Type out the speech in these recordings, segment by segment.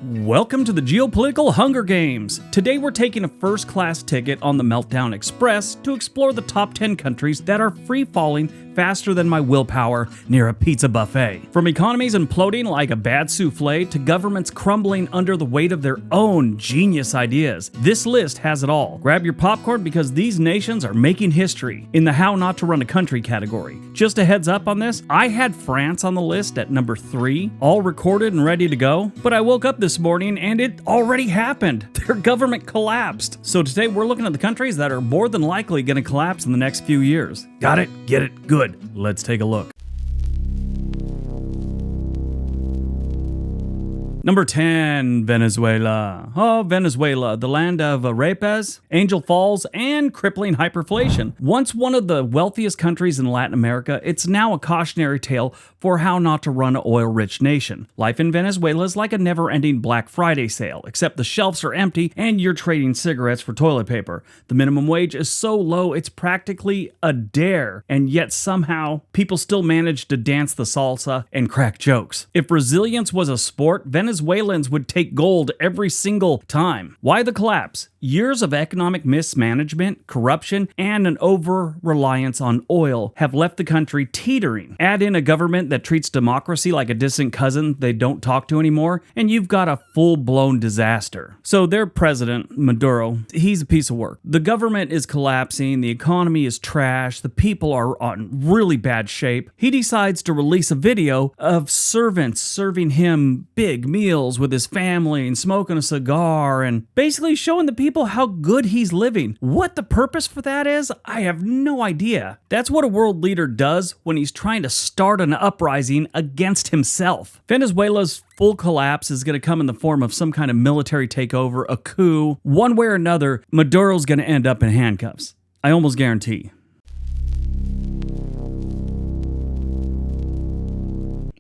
Welcome to the Geopolitical Hunger Games! Today we're taking a first-class ticket on the Meltdown Express to explore the top 10 countries that are free-falling faster than my willpower near a pizza buffet. From economies imploding like a bad souffle to governments crumbling under the weight of their own genius ideas, this list has it all. Grab your popcorn because these nations are making history in the how not to run a country category. Just a heads up on this, I had France on the list at number 3, all recorded and ready to go, but I woke up this morning and it already happened. Their government collapsed. So today we're looking at the countries that are more than likely going to collapse in the next few years. Got it? Get it? Good. Let's take a look. Number 10, Venezuela. Oh, Venezuela, the land of arepas, Angel Falls, and crippling hyperflation. Once one of the wealthiest countries in Latin America, it's now a cautionary tale for how not to run an oil-rich nation. Life in Venezuela is like a never-ending Black Friday sale, except the shelves are empty and you're trading cigarettes for toilet paper. The minimum wage is so low it's practically a dare, and yet somehow people still manage to dance the salsa and crack jokes. If resilience was a sport, Venezuelans would take gold every single time. Why the collapse? Years of economic mismanagement, corruption, and an over-reliance on oil have left the country teetering. Add in a government that treats democracy like a distant cousin they don't talk to anymore, and you've got a full-blown disaster. So their president, Maduro, he's a piece of work. The government is collapsing, the economy is trash, the people are on really bad shape. He decides to release a video of servants serving him big meals with his family and smoking a cigar and basically showing the people how good he's living. What the purpose for that is, I have no idea. That's what a world leader does when he's trying to start an uprising against himself. Venezuela's full collapse is going to come in the form of some kind of military takeover, a coup. One way or another, Maduro's going to end up in handcuffs. I almost guarantee.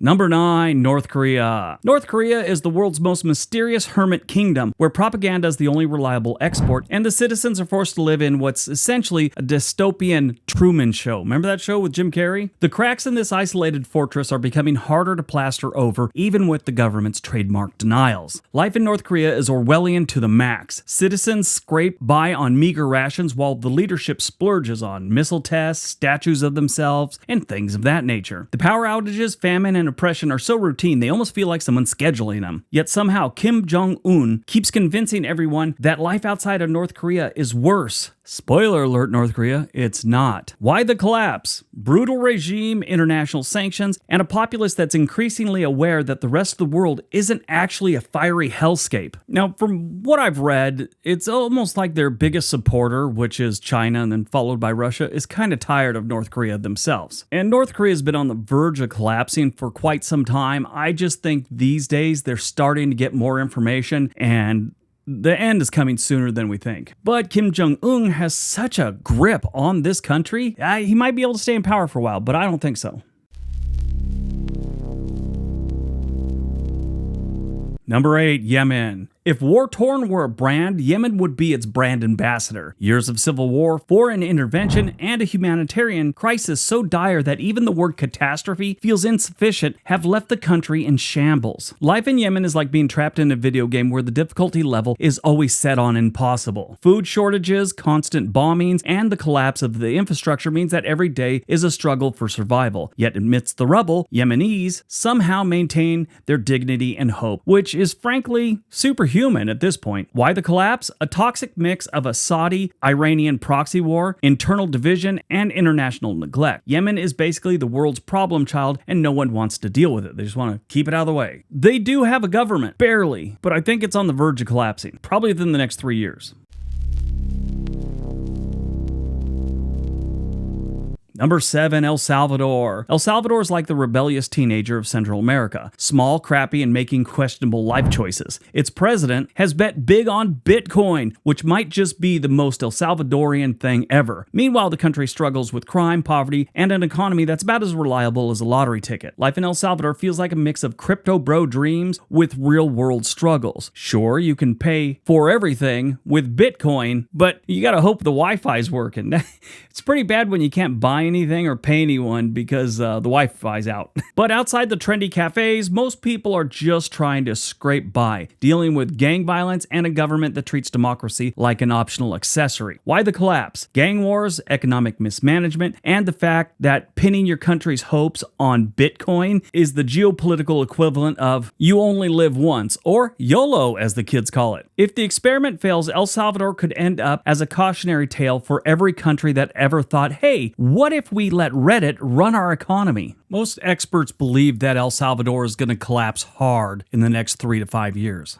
Number 9, North Korea. North Korea is the world's most mysterious hermit kingdom, where propaganda is the only reliable export, and the citizens are forced to live in what's essentially a dystopian Truman Show. Remember that show with Jim Carrey? The cracks in this isolated fortress are becoming harder to plaster over, even with the government's trademark denials. Life in North Korea is Orwellian to the max. Citizens scrape by on meager rations while the leadership splurges on missile tests, statues of themselves, and things of that nature. The power outages, famine, and oppression are so routine they almost feel like someone's scheduling them. Yet somehow Kim Jong-un keeps convincing everyone that life outside of North Korea is worse. Spoiler alert, North Korea, it's not. Why the collapse? Brutal regime, international sanctions, and a populace that's increasingly aware that the rest of the world isn't actually a fiery hellscape. Now, from what I've read, it's almost like their biggest supporter, which is China and then followed by Russia, is kind of tired of North Korea themselves. And North Korea's been on the verge of collapsing for quite some time. I just think these days they're starting to get more information and the end is coming sooner than we think. But Kim Jong-un has such a grip on this country, he might be able to stay in power for a while, but I don't think so. Number 8, Yemen. If war-torn were a brand, Yemen would be its brand ambassador. Years of civil war, foreign intervention, and a humanitarian crisis so dire that even the word catastrophe feels insufficient have left the country in shambles. Life in Yemen is like being trapped in a video game where the difficulty level is always set on impossible. Food shortages, constant bombings, and the collapse of the infrastructure means that every day is a struggle for survival. Yet amidst the rubble, Yemenis somehow maintain their dignity and hope, which is frankly superhuman at this point. Why the collapse? A toxic mix of a Saudi-Iranian proxy war, internal division, and international neglect. Yemen is basically the world's problem child and no one wants to deal with it. They just want to keep it out of the way. They do have a government, barely, but I think it's on the verge of collapsing, probably within the next 3 years. Number 7, El Salvador. El Salvador is like the rebellious teenager of Central America. Small, crappy, and making questionable life choices. Its president has bet big on Bitcoin, which might just be the most El Salvadorian thing ever. Meanwhile, the country struggles with crime, poverty, and an economy that's about as reliable as a lottery ticket. Life in El Salvador feels like a mix of crypto bro dreams with real-world struggles. Sure, you can pay for everything with Bitcoin, but you gotta hope the Wi-Fi's working. It's pretty bad when you can't buy anything or pay anyone because the Wi-Fi's out. But outside the trendy cafes, most people are just trying to scrape by, dealing with gang violence and a government that treats democracy like an optional accessory. Why the collapse? Gang wars, economic mismanagement, and the fact that pinning your country's hopes on Bitcoin is the geopolitical equivalent of you only live once, or YOLO as the kids call it. If the experiment fails, El Salvador could end up as a cautionary tale for every country that ever thought, hey, what if we let Reddit run our economy? Most experts believe that El Salvador is going to collapse hard in the next 3 to 5 years.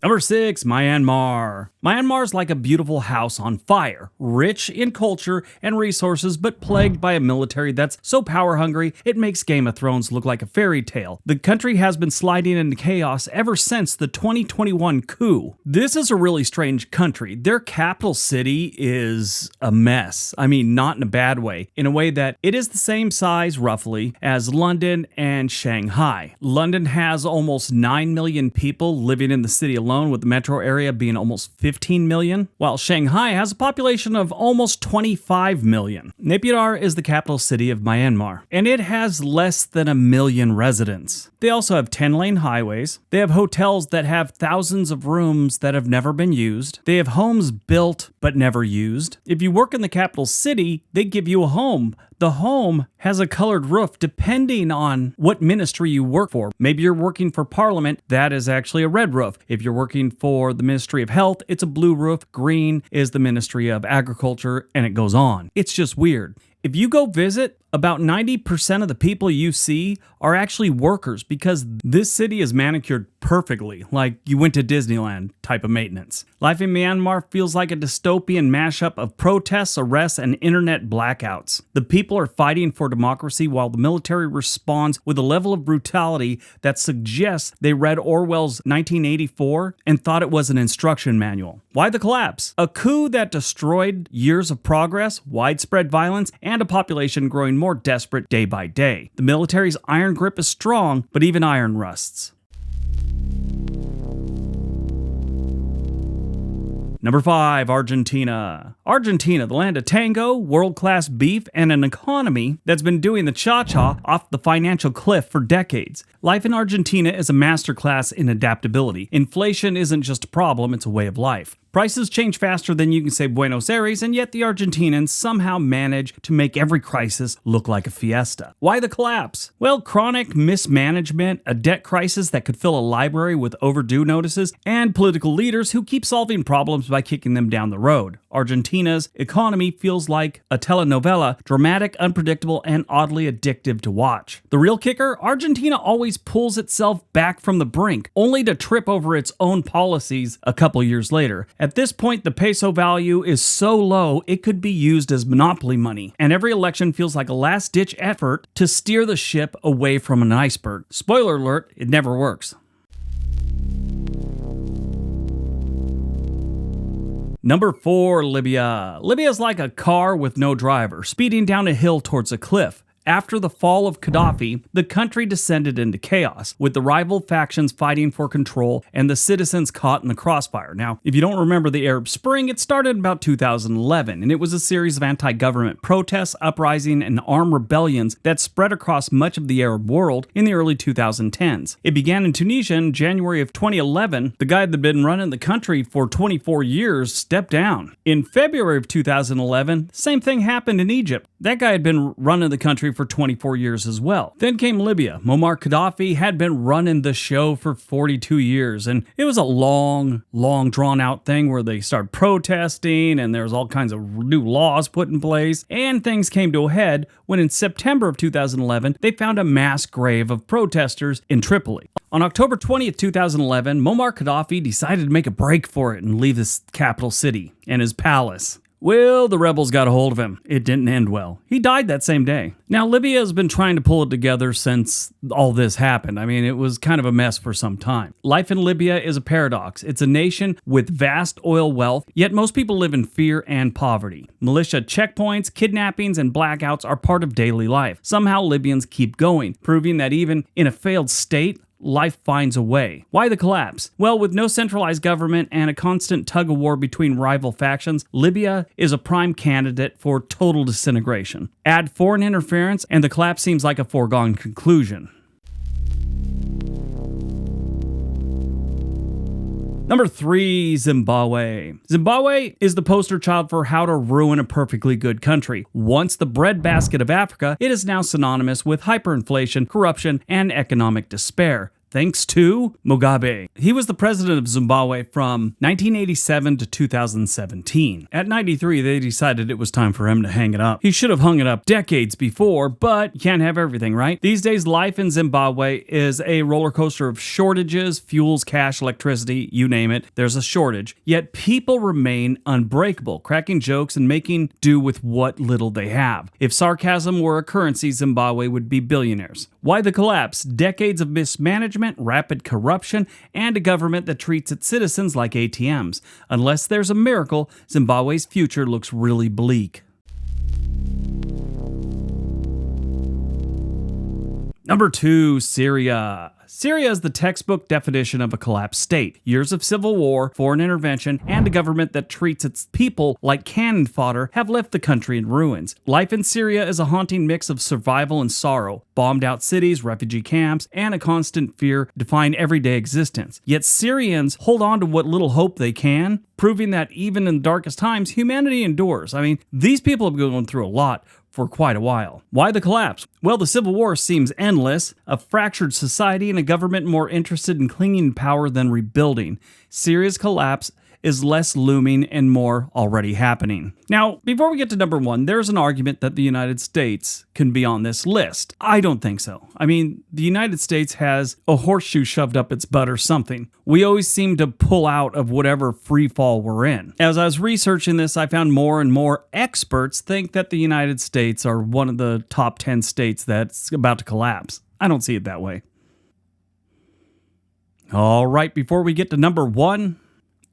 Number 6, Myanmar. Myanmar's like a beautiful house on fire, rich in culture and resources, but plagued by a military that's so power-hungry it makes Game of Thrones look like a fairy tale. The country has been sliding into chaos ever since the 2021 coup. This is a really strange country. Their capital city is a mess. I mean, not in a bad way. In a way that it is the same size, roughly, as London and Shanghai. London has almost 9 million people living in the city alone, with the metro area being almost 15 million, while Shanghai has a population of almost 25 million. Naypyidaw is the capital city of Myanmar, and it has less than 1 million residents. They also have 10-lane highways. They have hotels that have thousands of rooms that have never been used. They have homes built but never used. If you work in the capital city, they give you a home. The home has a colored roof depending on what ministry you work for. Maybe you're working for Parliament, that is actually a red roof. If you're working for the Ministry of Health, it's a blue roof. Green is the Ministry of Agriculture, and it goes on. It's just weird. If you go visit, about 90% of the people you see are actually workers because this city is manicured perfectly, like you went to Disneyland type of maintenance. Life in Myanmar feels like a dystopian mashup of protests, arrests, and internet blackouts. The people are fighting for democracy while the military responds with a level of brutality that suggests they read Orwell's 1984 and thought it was an instruction manual. Why the collapse? A coup that destroyed years of progress, widespread violence, and a population growing more desperate day by day. The military's iron grip is strong, but even iron rusts. Number 5, Argentina. Argentina, the land of tango, world-class beef, and an economy that's been doing the cha-cha off the financial cliff for decades. Life in Argentina is a masterclass in adaptability. Inflation isn't just a problem, it's a way of life. Prices change faster than you can say Buenos Aires, and yet the Argentinians somehow manage to make every crisis look like a fiesta. Why the collapse? Well, chronic mismanagement, a debt crisis that could fill a library with overdue notices, and political leaders who keep solving problems by kicking them down the road. Argentina's economy feels like a telenovela, dramatic, unpredictable, and oddly addictive to watch. The real kicker? Argentina always pulls itself back from the brink, only to trip over its own policies a couple years later. At this point, the peso value is so low it could be used as monopoly money, and every election feels like a last-ditch effort to steer the ship away from an iceberg. Spoiler alert, it never works. Number 4, Libya. Libya is like a car with no driver, speeding down a hill towards a cliff. After the fall of Gaddafi, the country descended into chaos, with the rival factions fighting for control and the citizens caught in the crossfire. Now, if you don't remember the Arab Spring, it started in about 2011, and it was a series of anti-government protests, uprising, and armed rebellions that spread across much of the Arab world in the early 2010s. It began in Tunisia in January of 2011. The guy that had been running the country for 24 years stepped down. In February of 2011, the same thing happened in Egypt. That guy had been running the country for 24 years as well. Then came Libya. Muammar Gaddafi had been running the show for 42 years, and it was a long, drawn-out thing where they started protesting, and there was all kinds of new laws put in place, and things came to a head when in September of 2011, they found a mass grave of protesters in Tripoli. On October 20th, 2011, Muammar Gaddafi decided to make a break for it and leave his capital city and his palace. Well, the rebels got a hold of him. It didn't end well. He died that same day. Now, Libya has been trying to pull it together since all this happened. I mean, it was kind of a mess for some time. Life in Libya is a paradox. It's a nation with vast oil wealth, yet most people live in fear and poverty. Militia checkpoints, kidnappings, and blackouts are part of daily life. Somehow, Libyans keep going, proving that even in a failed state, life finds a way. Why the collapse? Well, with no centralized government and a constant tug-of-war between rival factions, Libya is a prime candidate for total disintegration. Add foreign interference, and the collapse seems like a foregone conclusion. Number 3, Zimbabwe. Zimbabwe is the poster child for how to ruin a perfectly good country. Once the breadbasket of Africa, it is now synonymous with hyperinflation, corruption, and economic despair. Thanks to Mugabe. He was the president of Zimbabwe from 1987 to 2017. At 93, they decided it was time for him to hang it up. He should have hung it up decades before, but you can't have everything, right? These days, life in Zimbabwe is a roller coaster of shortages, fuels, cash, electricity, you name it. There's a shortage. Yet people remain unbreakable, cracking jokes and making do with what little they have. If sarcasm were a currency, Zimbabwe would be billionaires. Why the collapse? Decades of mismanagement, rapid corruption, and a government that treats its citizens like ATMs. Unless there's a miracle, Zimbabwe's future looks really bleak. Number 2, Syria. Syria is the textbook definition of a collapsed state. Years of civil war, foreign intervention, and a government that treats its people like cannon fodder have left the country in ruins. Life in Syria is a haunting mix of survival and sorrow. Bombed out cities, refugee camps, and a constant fear define everyday existence. Yet Syrians hold on to what little hope they can, proving that even in the darkest times, humanity endures. I mean, these people have gone through a lot for quite a while. Why the collapse? Well, the civil war seems endless, a fractured society and a government more interested in clinging to power than rebuilding. Syria's collapse is less looming and more already happening. Now, before we get to number 1, there's an argument that the United States can be on this list. I don't think so. I mean, the United States has a horseshoe shoved up its butt or something. We always seem to pull out of whatever free fall we're in. As I was researching this, I found more and more experts think that the United States are one of the top 10 states that's about to collapse. I don't see it that way. All right, before we get to number 1,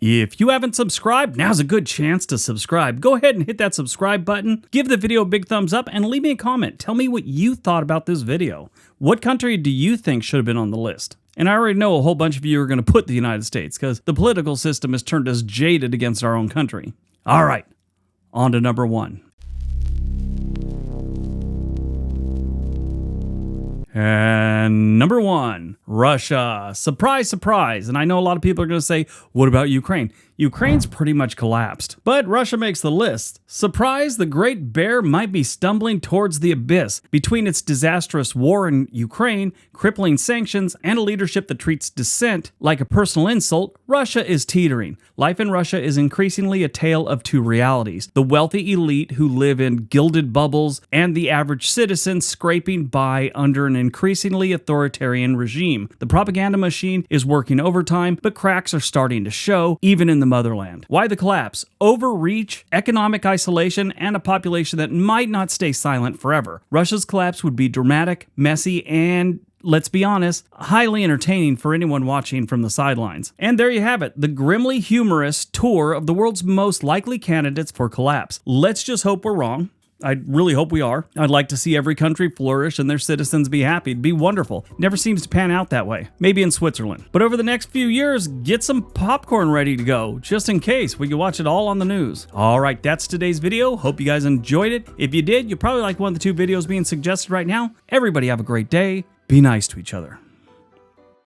if you haven't subscribed, now's a good chance to subscribe. Go ahead and hit that subscribe button, give the video a big thumbs up, and leave me a comment. Tell me what you thought about this video. What country do you think should have been on the list? And I already know a whole bunch of you are going to put the United States because the political system has turned us jaded against our own country. All right, on to number 1. And number 1, Russia. Surprise, surprise. And I know a lot of people are going to say, what about Ukraine? Ukraine's pretty much collapsed, but Russia makes the list. Surprise, the Great Bear might be stumbling towards the abyss. Between its disastrous war in Ukraine, crippling sanctions, and a leadership that treats dissent like a personal insult, Russia is teetering. Life in Russia is increasingly a tale of two realities. The wealthy elite who live in gilded bubbles and the average citizen scraping by under an increasingly authoritarian regime. The propaganda machine is working overtime, but cracks are starting to show, even in the motherland. Why the collapse? Overreach, economic isolation, and a population that might not stay silent forever. Russia's collapse would be dramatic, messy, and let's be honest, highly entertaining for anyone watching from the sidelines. And there you have it, the grimly humorous tour of the world's most likely candidates for collapse. Let's just hope we're wrong. I really hope we are. I'd like to see every country flourish and their citizens be happy. It'd be wonderful. Never seems to pan out that way. Maybe in Switzerland. But over the next few years, get some popcorn ready to go, just in case we can watch it all on the news. All right, that's today's video. Hope you guys enjoyed it. If you did, you'll probably like one of the 2 videos being suggested right now. Everybody have a great day. Be nice to each other.